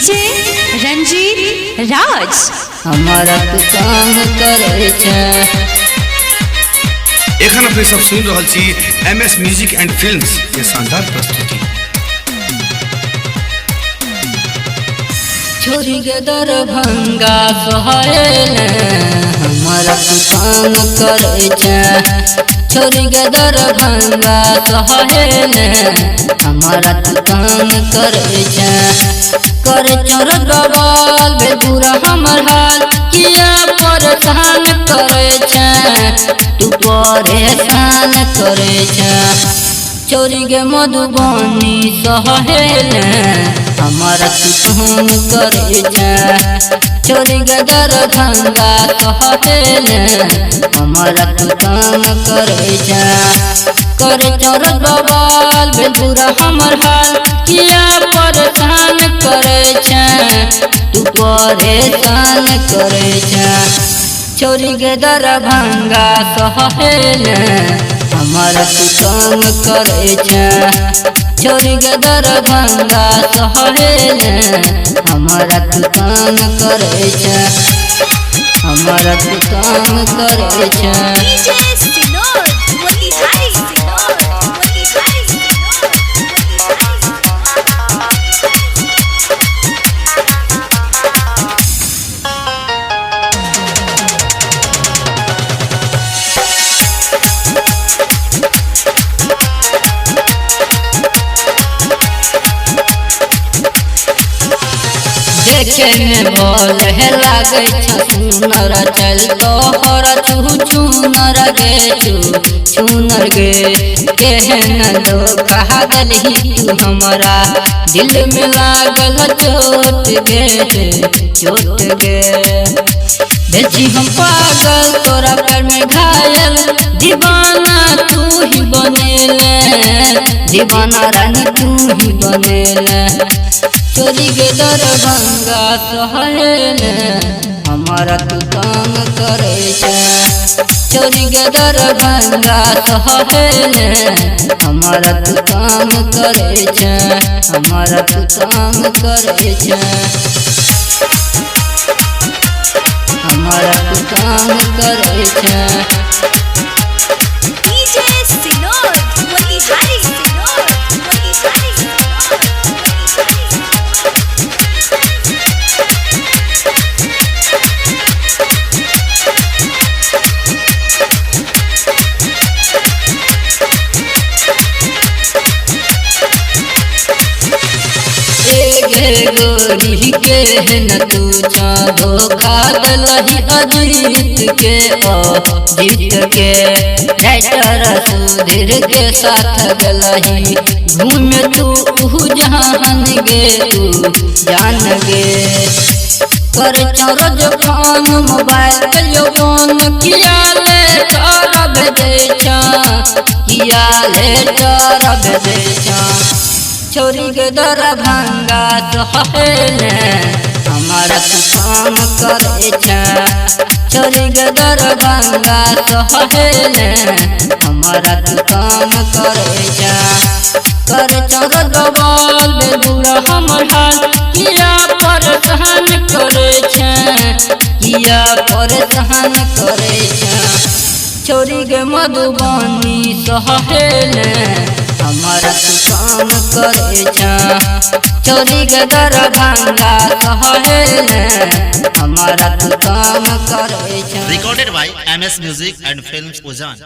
DJ Ranjit राज हमारा तू काम करे छे। एखन अपने सब सुन रहल छी एमएस म्यूजिक एंड फिल्म्स के शानदार प्रस्तुति। छोरी के दरभंगा सोहेल हमारा तू काम करे छे। छोरी के दरभंगा सोहेल हमारा तू काम करे छे। करे चोर बवाल बेदूरा हमर हाल किया परेशान करे छे। तू परेशान करे छे। चोरी के मधुबनी सोहेल हमारा तू काम करे छे। चोरी के दरभंगा सोहेल हमारा तू काम करे छे। करे चोर बवाल बेदूरा हमर हाल किया परेशान करे छे। तू परेशान करे छे। चोरी के दरभंगा सोहेल हमारा तू काम करे छे। चोरी के दरभंगा सोहेल हमारा तू काम करे छे। हमारा तू काम करे छे। डीजे सिनोर मोतिहारी सिनोर मोतिहारी देखे में भोल है लागे सुनर चल तोहर छू छूनर गे छूनर गे केहन धोखा दलही तू हमारा दिल में लागल चोट गे चोट गे। बेची हम पागल तोरा पैर में घायल दीवाना तू ही बनेले दीवाना रानी तू ही बनेले। चोरी के दरभंगा सोहेल हमारा तू काम करे छे। चोरी के दरभंगा सोहेल हमारा तू काम करे छे। हमारा तू काम करे छे। हमारा तू काम करे छे। डीजे सिनोर मोतिहारी सिनोर मोतिहारी गोरी के न तू धोखा दलही अजीत के जीत के राइटर सुधीर के साथ गलही घूम तू जान गे तू जान गे। कर चोरज फोन मोबाइल पे फोन किया ले तारा भेजे छा किया ले तारा भेजे छा। चोरी के दरभंगा सोहेल हमारा तू काम करे छे। चोरी के दरभंगा सोहेल हमारा तू काम करे छे। कर चोर बवाल बेदूरा हमर हाल किया परेशान करे छे किया परेशान करे छे। चोरी के मधुबनी सोहेल हमारा तू काम करे छे। चोरी के दरभंगा सोहेल हमारा तू काम करे छे। Recorded by MS Music and Films Ujhan।